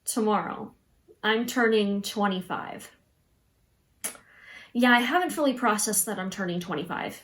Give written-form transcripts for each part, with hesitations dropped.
tomorrow, I'm turning 25. Yeah, I haven't fully processed that I'm turning 25.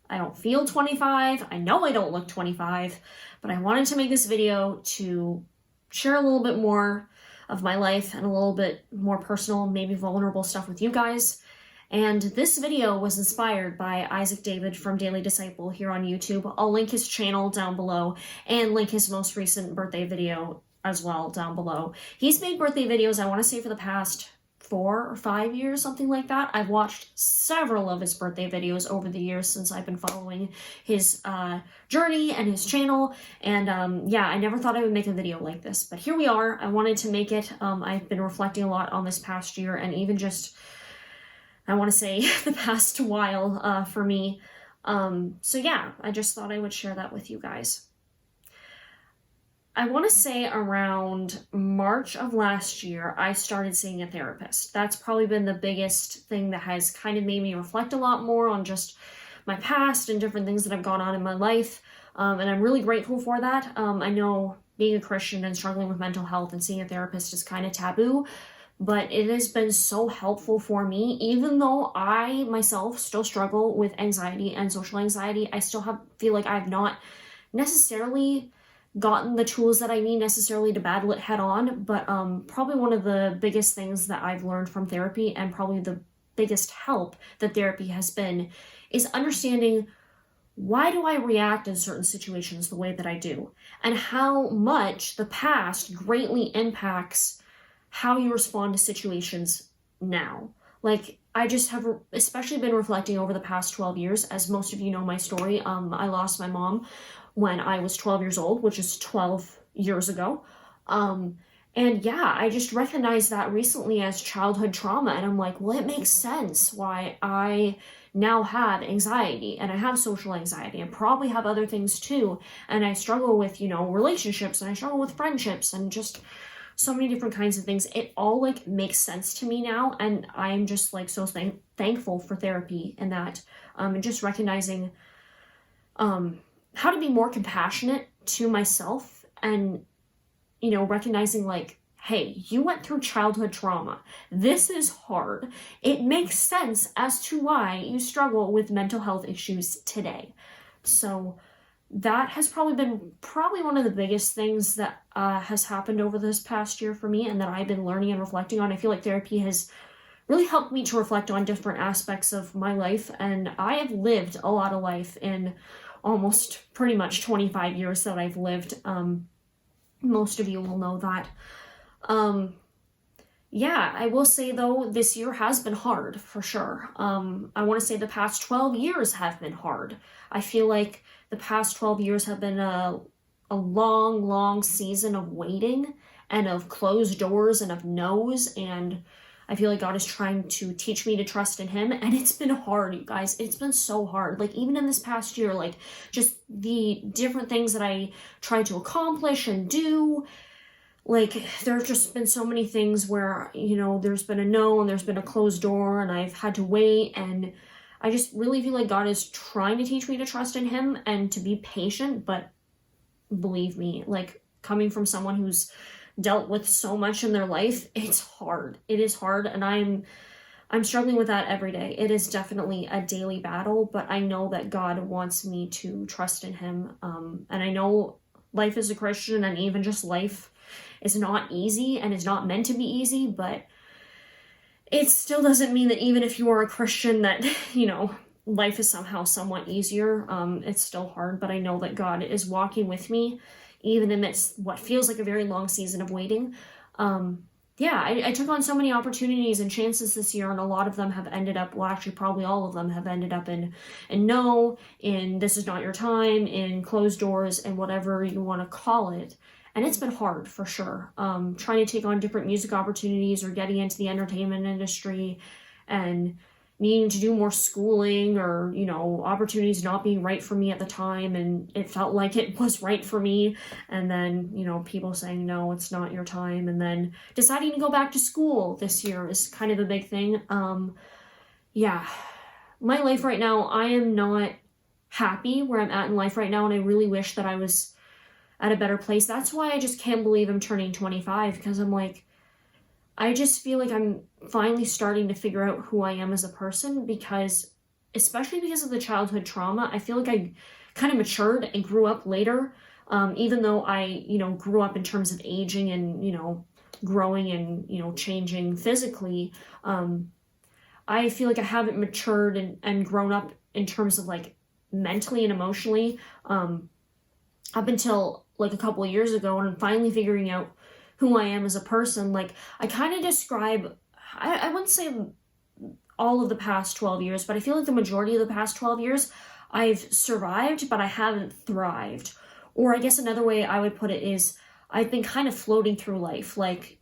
I don't feel 25. I know I don't look 25, but I wanted to make this video to share a little bit more of my life and a little bit more personal, maybe vulnerable stuff with you guys. And this video was inspired by Isaac David from Daily Disciple here on YouTube. I'll link his channel down below and link his most recent birthday video as well down below. He's made birthday videos, I want to say, for the past 4 or 5 years, something like that. I've watched several of his birthday videos over the years since I've been following his journey and his channel. And yeah, I never thought I would make a video like this, but here we are. I wanted to make it. I've been reflecting a lot on this past year, and even just, I want to say, the past while for me. So yeah, I just thought I would share that with you guys. I want to say around March of last year, I started seeing a therapist. That's probably been the biggest thing that has kind of made me reflect a lot more on just my past and different things that have gone on in my life. And I'm really grateful for that. I know being a Christian and struggling with mental health and seeing a therapist is kind of taboo, but it has been so helpful for me. Even though I myself still struggle with anxiety and social anxiety, I still feel like I've not necessarily gotten the tools that I need necessarily to battle it head on, but probably one of the biggest things that I've learned from therapy, and probably the biggest help that therapy has been, is understanding, why do I react in certain situations the way that I do, and how much the past greatly impacts how you respond to situations now. Like, I just have especially been reflecting over the past 12 years. As most of you know my story, I lost my mom when I was 12 years old, which is 12 years ago. And yeah, I just recognized that recently as childhood trauma. And I'm like, well, it makes sense why I now have anxiety, and I have social anxiety, and probably have other things too. And I struggle with, relationships, and I struggle with friendships, and just so many different kinds of things. It all like makes sense to me now. And I'm just like so thankful for therapy and that, and just recognizing, how to be more compassionate to myself, and, recognizing like, hey, you went through childhood trauma. This is hard. It makes sense as to why you struggle with mental health issues today. So that has probably been one of the biggest things that has happened over this past year for me, and that I've been learning and reflecting on. I feel like therapy has really helped me to reflect on different aspects of my life, and I have lived a lot of life in almost pretty much 25 years that I've lived. Most of you will know that. Yeah, I will say though, this year has been hard for sure. I want to say the past 12 years have been hard. I feel like the past 12 years have been a long season of waiting, and of closed doors, and of no's, and I feel like God is trying to teach me to trust in Him, and it's been hard, you guys. It's been so hard. Like, even in this past year, like, just the different things that I tried to accomplish and do, like, there have just been so many things where, there's been a no, and there's been a closed door, and I've had to wait, and I just really feel like God is trying to teach me to trust in Him and to be patient. But believe me, like, coming from someone who's dealt with so much in their life, it's hard. It is hard, and I'm struggling with that every day. It is definitely a daily battle, but I know that God wants me to trust in Him. And I know life as a Christian, and even just life, is not easy, and is not meant to be easy, but it still doesn't mean that even if you are a Christian that, life is somehow somewhat easier. It's still hard, but I know that God is walking with me, even amidst what feels like a very long season of waiting. Yeah, I took on so many opportunities and chances this year, and a lot of them have ended up, well, actually probably all of them have ended up in no, in this is not your time, in closed doors, and whatever you want to call it. And it's been hard for sure. Trying to take on different music opportunities, or getting into the entertainment industry, and needing to do more schooling, or, opportunities not being right for me at the time, and it felt like it was right for me, and then, people saying, no, it's not your time, and then deciding to go back to school this year is kind of a big thing. Yeah, my life right now, I am not happy where I'm at in life right now, and I really wish that I was at a better place. That's why I just can't believe I'm turning 25, because I'm like, I just feel like I'm finally starting to figure out who I am as a person, because, especially because of the childhood trauma, I feel like I kind of matured and grew up later. Even though I, grew up in terms of aging and, growing and, changing physically, I feel like I haven't matured and grown up in terms of like mentally and emotionally, up until like a couple of years ago, and I'm finally figuring out who I am as a person. Like, I kind of describe, I wouldn't say all of the past 12 years, but I feel like the majority of the past 12 years, I've survived, but I haven't thrived. Or I guess another way I would put it is I've been kind of floating through life. Like,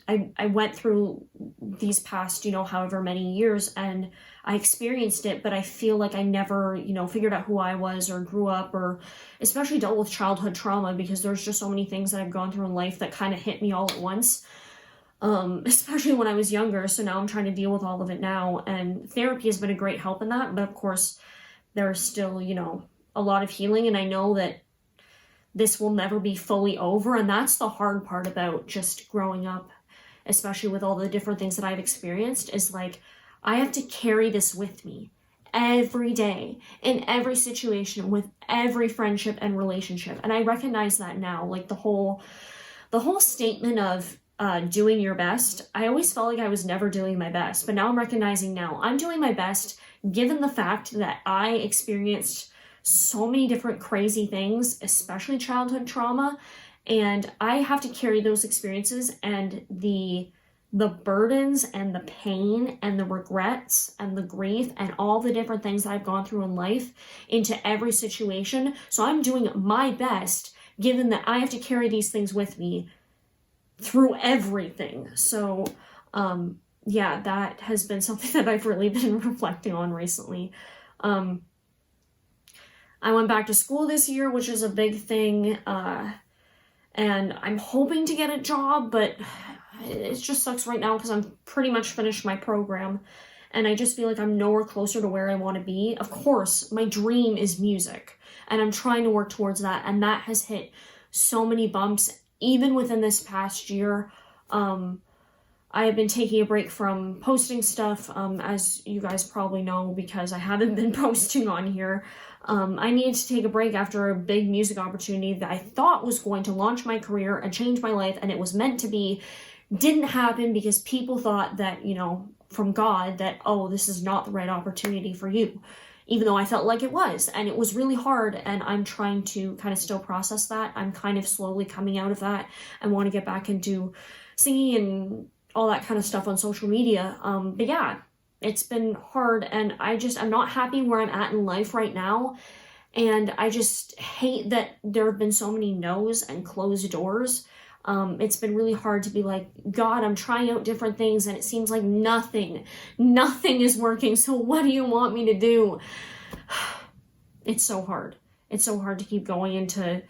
I went through these past, however many years, and I experienced it, but I feel like I never, figured out who I was or grew up, or especially dealt with childhood trauma, because there's just so many things that I've gone through in life that kind of hit me all at once, especially when I was younger. So now I'm trying to deal with all of it now, and therapy has been a great help in that. But of course, there's still, a lot of healing, and I know that this will never be fully over, and that's the hard part about just growing up, especially with all the different things that I've experienced, is like, I have to carry this with me every day, in every situation, with every friendship and relationship. And I recognize that now, like the whole statement of doing your best. I always felt like I was never doing my best, but now I'm recognizing now I'm doing my best, given the fact that I experienced so many different crazy things, especially childhood trauma. And I have to carry those experiences and the burdens and the pain and the regrets and the grief and all the different things that I've gone through in life into every situation. So I'm doing my best, given that I have to carry these things with me through everything. So, yeah, that has been something that I've really been reflecting on recently. I went back to school this year, which is a big thing. And I'm hoping to get a job, but it just sucks right now because I'm pretty much finished my program, and I just feel like I'm nowhere closer to where I want to be. Of course, my dream is music, and I'm trying to work towards that, and that has hit so many bumps, even within this past year. I have been taking a break from posting stuff, as you guys probably know, because I haven't been posting on here. I needed to take a break after a big music opportunity that I thought was going to launch my career and change my life, and it was meant to be. Didn't happen because people thought that, from God, that, oh, this is not the right opportunity for you, even though I felt like it was. And it was really hard, and I'm trying to kind of still process that. I'm kind of slowly coming out of that. I want to get back into singing and all that kind of stuff on social media. But yeah, it's been hard, and I'm not happy where I'm at in life right now. And I just hate that there have been so many no's and closed doors. It's been really hard to be like, God, I'm trying out different things, and it seems like nothing is working. So what do you want me to do? It's so hard. It's so hard to keep going and to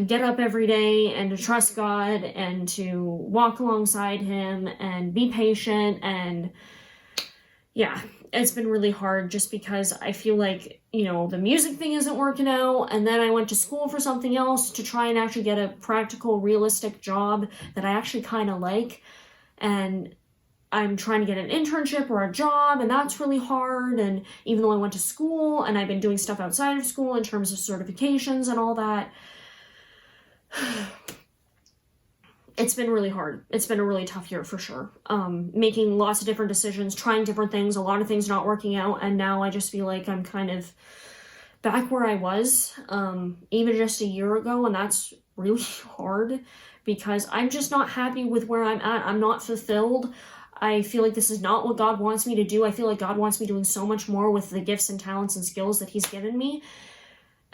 get up every day and to trust God and to walk alongside him and be patient. And yeah, it's been really hard just because I feel like, the music thing isn't working out. And then I went to school for something else to try and actually get a practical, realistic job that I actually kind of like. And I'm trying to get an internship or a job, and that's really hard. And even though I went to school and I've been doing stuff outside of school in terms of certifications and all that, it's been really hard. It's been a really tough year for sure. Making lots of different decisions, trying different things, a lot of things not working out, and now I just feel like I'm kind of back where I was, even just a year ago, and that's really hard because I'm just not happy with where I'm at. I'm not fulfilled. I feel like this is not what God wants me to do. I feel like God wants me doing so much more with the gifts and talents and skills that he's given me.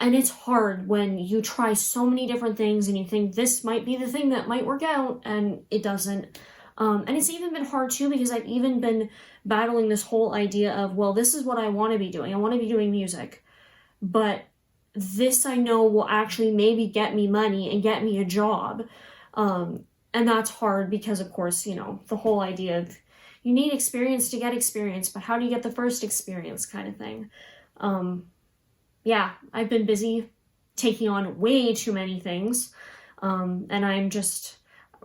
And it's hard when you try so many different things and you think this might be the thing that might work out, and it doesn't. And it's even been hard too because I've even been battling this whole idea of, well, this is what I want to be doing. I want to be doing music. But this I know will actually maybe get me money and get me a job. And that's hard because, of course, the whole idea of you need experience to get experience, but how do you get the first experience kind of thing? Yeah, I've been busy taking on way too many things. And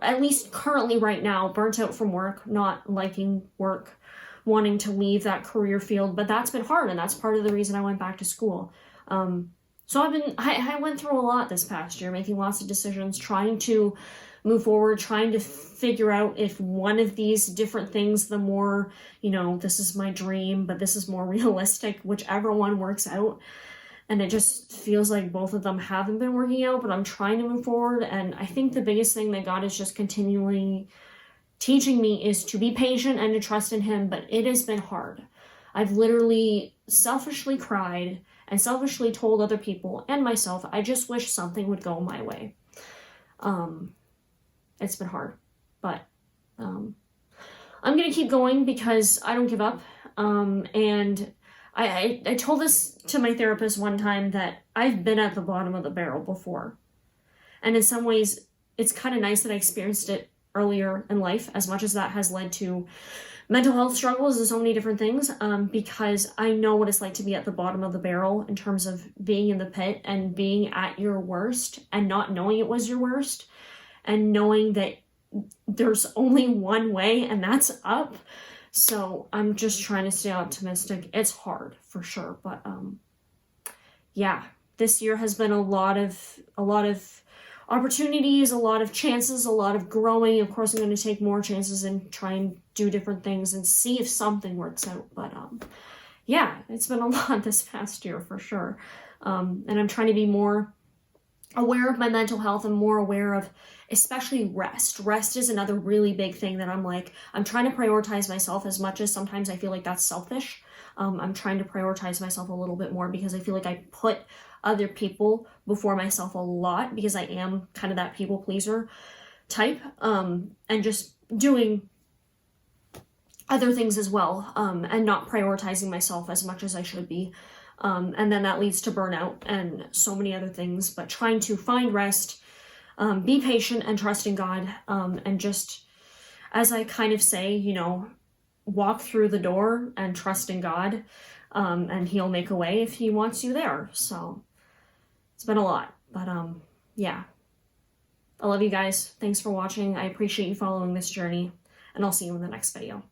at least currently right now, burnt out from work, not liking work, wanting to leave that career field. But that's been hard, and that's part of the reason I went back to school. So I went through a lot this past year, making lots of decisions, trying to move forward, trying to figure out if one of these different things, the more, this is my dream, but this is more realistic, whichever one works out. And it just feels like both of them haven't been working out, but I'm trying to move forward. And I think the biggest thing that God is just continually teaching me is to be patient and to trust in Him, but it has been hard. I've literally selfishly cried and selfishly told other people and myself, I just wish something would go my way. It's been hard, but I'm going to keep going because I don't give up. And I told this to my therapist one time that I've been at the bottom of the barrel before. And in some ways, it's kind of nice that I experienced it earlier in life, as much as that has led to mental health struggles and so many different things, because I know what it's like to be at the bottom of the barrel in terms of being in the pit and being at your worst and not knowing it was your worst and knowing that there's only one way and that's up. So I'm just trying to stay optimistic. It's hard for sure, but yeah, this year has been a lot of opportunities, a lot of chances, a lot of growing. Of course, I'm going to take more chances and try and do different things and see if something works out. But yeah, it's been a lot this past year for sure. And I'm trying to be more aware of my mental health and more aware of especially rest. Rest is another really big thing that I'm trying to prioritize myself, as much as sometimes I feel like that's selfish. I'm trying to prioritize myself a little bit more because I feel like I put other people before myself a lot because I am kind of that people pleaser type, and just doing other things as well, and not prioritizing myself as much as I should be. And then that leads to burnout and so many other things, but trying to find rest, be patient and trust in God, and just, as I kind of say, walk through the door and trust in God, and He'll make a way if He wants you there. So it's been a lot, but yeah. I love you guys. Thanks for watching. I appreciate you following this journey, and I'll see you in the next video.